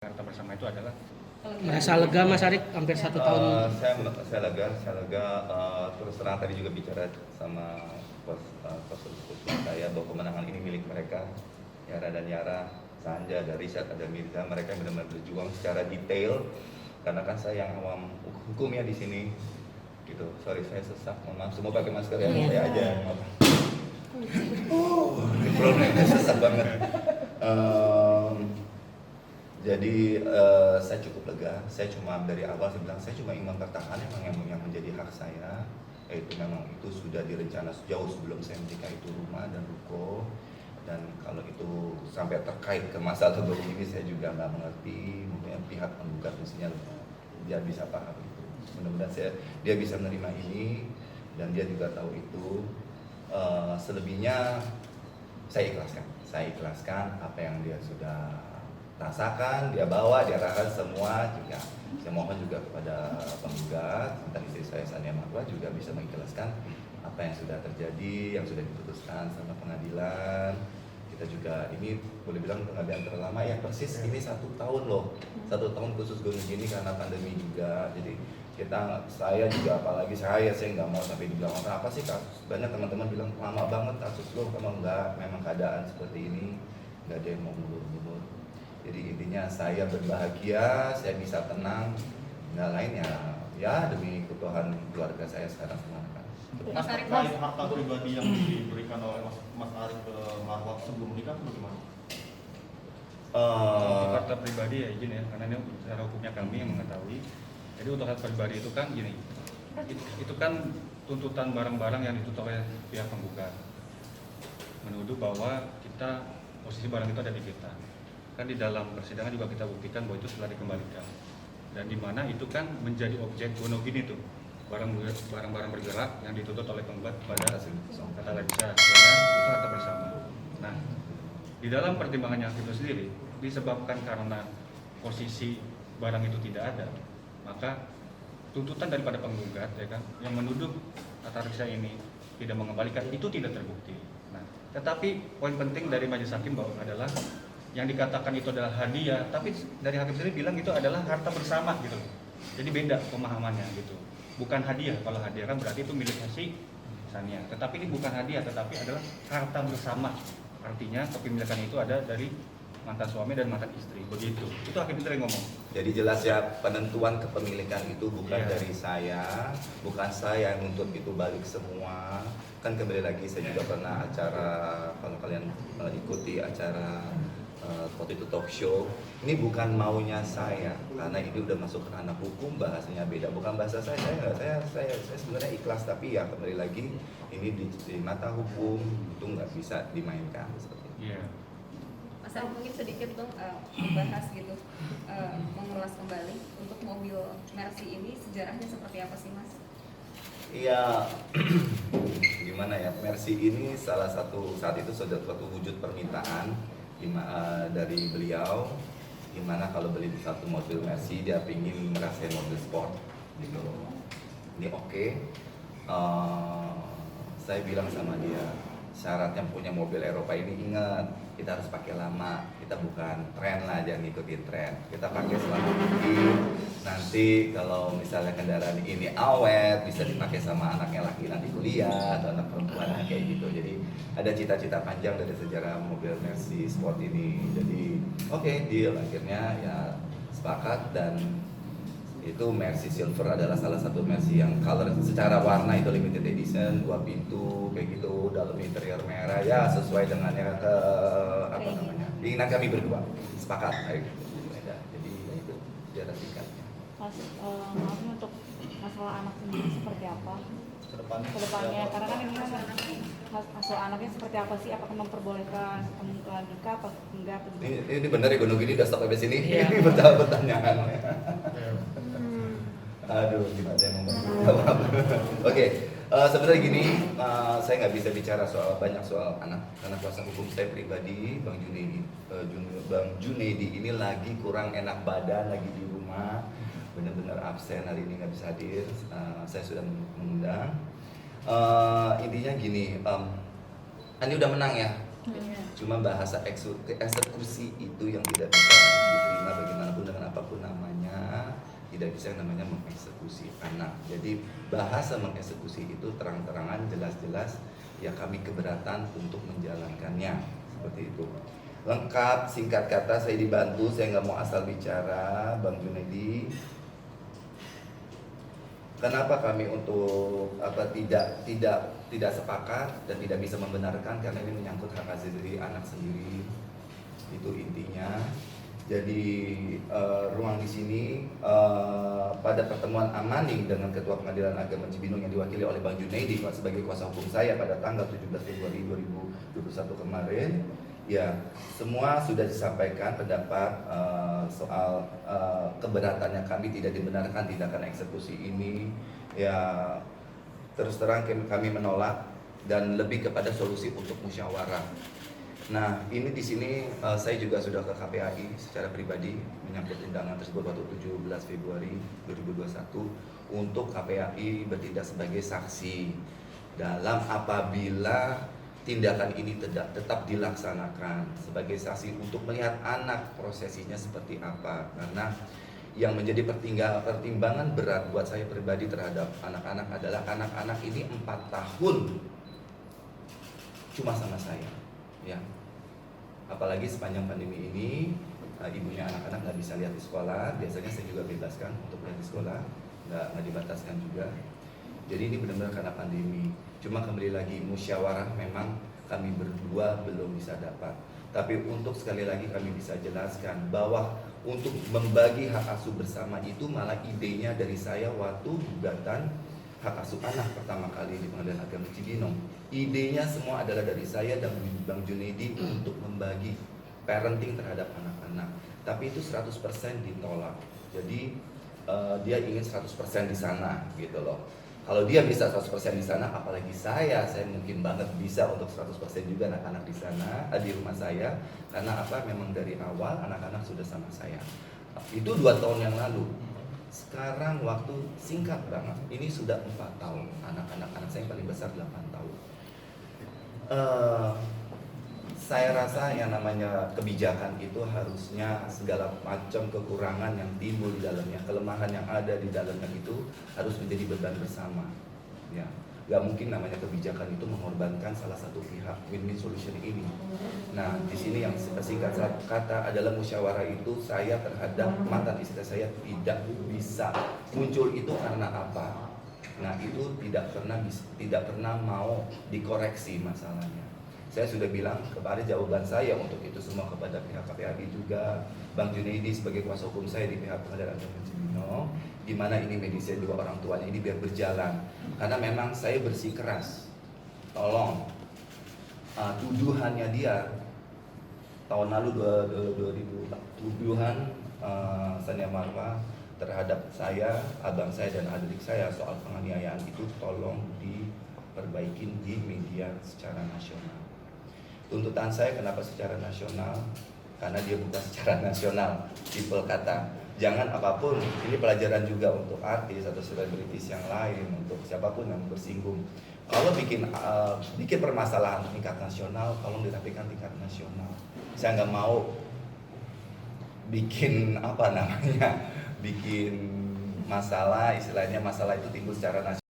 Jakarta bersama itu adalah Merasa lega Mas Arik hampir 1 tahun. Saya lega. Terus terang tadi juga bicara sama saya bahwa kemenangan ini milik mereka, Yara dan Yara, Sanja, ada Richard, ada Mirza, mereka yang benar-benar berjuang secara detail. Karena kan saya yang awam hukum ya di sini, gitu. Sorry saya sesak, mohon maaf. Semua pakai masker ya, saya aja. Problemnya sesak banget. Jadi saya cukup lega. Saya cuma dari awal saya bilang saya cuma ingin mempertahankan yang menjadi hak saya, yaitu memang itu sudah direncana jauh sebelum saya menikah, itu rumah dan ruko. Dan kalau itu sampai terkait ke masa atau begini saya juga nggak mengerti. Mungkin pihak penggugat mestinya dia bisa paham itu. Mudah-mudahan dia bisa menerima ini dan dia juga tahu itu. Selebihnya saya ikhlaskan apa yang dia sudah rasakan, dia bawa, dia rasakan semua juga. Saya mohon juga kepada penggugat, tentang istri saya Sania Marwa juga bisa mengikhlaskan apa yang sudah terjadi, yang sudah diputuskan sama pengadilan. Kita juga ini boleh bilang pengadilan terlama ya, persis ini 1 tahun loh, 1 tahun khusus gunung gini karena pandemi juga. Jadi saya juga apalagi saya nggak mau sampai dibilang apa sih kasus. Banyak teman-teman bilang lama banget kasus lo, kamu enggak, memang keadaan seperti ini nggak ada yang mau mundur-mundur. Jadi intinya saya berbahagia, saya bisa tenang, nggak lain ya demi kebutuhan keluarga saya sekarang semangat. Mas Arik, harta pribadi yang diberikan oleh Mas Arik ke Marwa sebelum menikah bagaimana? harta pribadi ya izin ya, karena ini secara hukumnya kami yang mengetahui. Jadi untuk harta pribadi itu kan gini, itu kan tuntutan barang-barang yang dituntut oleh pihak penggugat, menuduh bahwa posisi barang itu ada di kita. Kan di dalam persidangan juga kita buktikan bahwa itu setelah dikembalikan, dan di mana itu kan menjadi objek gonogini tuh barang-barang bergerak yang dituntut oleh penggugat pada kata Lisa, karena itu harta bersama. Nah, di dalam pertimbangannya hakim itu sendiri disebabkan karena posisi barang itu tidak ada, maka tuntutan daripada penggugat ya kan yang menuduh kata Lisa ini tidak mengembalikan itu tidak terbukti. Nah, tetapi poin penting dari majelis hakim bahwa adalah yang dikatakan itu adalah hadiah, tapi dari hakim sendiri bilang itu adalah harta bersama gitu. Jadi beda pemahamannya gitu. Bukan hadiah, kalau hadiah kan berarti itu miliknya si Sania. Tetapi ini bukan hadiah, tetapi adalah harta bersama. Artinya kepemilikan itu ada dari mantan suami dan mantan istri. Begitu. Itu hakim sendiri ngomong. Jadi jelas ya, penentuan kepemilikan itu bukan dari saya, bukan saya yang nuntut itu balik semua. Kan kembali lagi saya juga pernah acara, kalau kalian ikuti acara waktu itu talk show, ini bukan maunya saya karena ini udah masuk ke ranah hukum, bahasanya beda, bukan bahasa saya sebenarnya ikhlas, tapi ya kembali lagi ini di mata hukum itu nggak bisa dimainkan seperti itu. Iya. Mas Arik mungkin sedikit dong membahas gitu, mengulas kembali untuk mobil Mercy ini sejarahnya seperti apa sih Mas? Iya, gimana ya, Mercy ini salah satu saat itu sudah suatu wujud permintaan dari beliau, dimana kalau beli satu mobil Mercy dia pingin merasain mobil sport gitu. Ini oke. Saya bilang sama dia, syarat yang punya mobil Eropa ini ingat, kita harus pakai lama, kita bukan tren lah, jangan ngikutin tren, kita pakai selama mungkin. Nanti kalau misalnya kendaraan ini awet, bisa dipakai sama anaknya laki nanti kuliah atau anak perempuan kayak gitu. Jadi ada cita-cita panjang dari sejarah mobil Mercy Sport ini. Jadi oke, deal, akhirnya ya sepakat. Dan itu Mercy Silver adalah salah satu Mercy yang color secara warna itu limited edition, 2 pintu kayak gitu, dalam interior merah ya, sesuai dengan yang apa namanya keinginan kami berdua, sepakat kayak gitu. Jadi ya itu sejarah singkatnya. Mas, maafnya untuk masalah anak sendiri seperti apa kedepannya, karena kan ini kan hasil anaknya seperti apa sih, apakah memperbolehkan nikah apa enggak? Ini benar ya gunung gini udah stop sampai sini. Ini pertanyaan. Aduh, gimana saya mau jawab? Oke, sebenarnya gini, saya nggak bisa bicara banyak soal anak karena kuasa hukum saya pribadi, Bang Junaidi ini lagi kurang enak badan, lagi di rumah, benar-benar absen hari ini nggak bisa hadir. Saya sudah mengundang. Intinya gini, Ani udah menang ya, cuma bahasa eksekusi itu yang tidak bisa karena bagaimanapun dengan apapun namanya tidak bisa yang namanya mengeksekusi anak. Jadi bahasa mengeksekusi itu terang-terangan jelas-jelas ya kami keberatan untuk menjalankannya seperti itu. Lengkap, singkat kata saya dibantu, saya nggak mau asal bicara, Bang Junedi. Kenapa kami untuk tidak sepakat dan tidak bisa membenarkan karena ini menyangkut hak asasi anak sendiri, itu intinya. Jadi ruang di sini pada pertemuan amaning dengan Ketua Pengadilan Agama Cibinong yang diwakili oleh Bang Junedi sebagai kuasa hukum saya pada tanggal 17 Februari 2021 kemarin, ya semua sudah disampaikan pendapat soal keberatannya kami tidak dibenarkan tindakan eksekusi ini. Ya terus terang kami menolak dan lebih kepada solusi untuk musyawarah. Nah, ini di sini saya juga sudah ke KPAI secara pribadi menyangkut undangan tersebut waktu 17 Februari 2021 untuk KPAI bertindak sebagai saksi dalam apabila tindakan ini tetap dilaksanakan sebagai saksi untuk melihat anak prosesinya seperti apa, karena yang menjadi pertimbangan berat buat saya pribadi terhadap anak-anak adalah anak-anak ini 4 tahun cuma sama saya, ya. Apalagi sepanjang pandemi ini ibunya anak-anak nggak bisa lihat di sekolah. Biasanya saya juga bebaskan untuk lihat di sekolah, nggak dibataskan juga. Jadi ini benar-benar karena pandemi. Cuma kembali lagi musyawarah memang kami berdua belum bisa dapat. Tapi untuk sekali lagi kami bisa jelaskan bahwa untuk membagi hak asuh bersama itu malah idenya dari saya waktu gugatan hak asuh anak pertama kali di Pengadilan Agama Cibinong. Idenya semua adalah dari saya dan Bang Junedi untuk membagi parenting terhadap anak-anak. Tapi itu 100% ditolak. Jadi dia ingin 100% di sana gitu loh. Kalau dia bisa 100% di sana, apalagi saya mungkin banget bisa untuk 100% juga anak-anak di sana, di rumah saya. Karena apa? Memang dari awal anak-anak sudah sama saya. Itu 2 tahun yang lalu. Sekarang waktu singkat banget. Ini sudah 4 tahun. Anak saya yang paling besar 8 tahun. Saya rasa yang namanya kebijakan itu harusnya segala macam kekurangan yang timbul di dalamnya, kelemahan yang ada di dalamnya itu harus menjadi beban bersama. Ya, gak mungkin namanya kebijakan itu mengorbankan salah satu pihak. Win-win solution ini. Nah, di sini yang singkat kata adalah musyawarah itu saya terhadap mantan istri saya tidak bisa muncul itu karena apa? Nah, itu tidak pernah mau dikoreksi masalahnya. Saya sudah bilang kepada jawaban saya untuk itu semua kepada pihak KPAI juga, Bang Junedi sebagai kuasa hukum saya di pihak Pengadilan Agama Cibinong, di mana ini medisnya juga orang tuanya ini biar berjalan. Karena memang saya bersikeras, tolong tuduhannya dia tahun lalu 2000 tuduhan Sania Marwa terhadap saya, abang saya dan adik saya soal penganiayaan itu tolong diperbaikin di media secara nasional. Tuntutan saya kenapa secara nasional? Karena dia bukan secara nasional, simple kata. Jangan apapun, ini pelajaran juga untuk artis atau selebritis yang lain, untuk siapapun yang bersinggung. Kalau bikin permasalahan tingkat nasional, tolong dirapikan tingkat nasional. Saya nggak mau bikin bikin masalah, istilahnya masalah itu timbul secara nasional.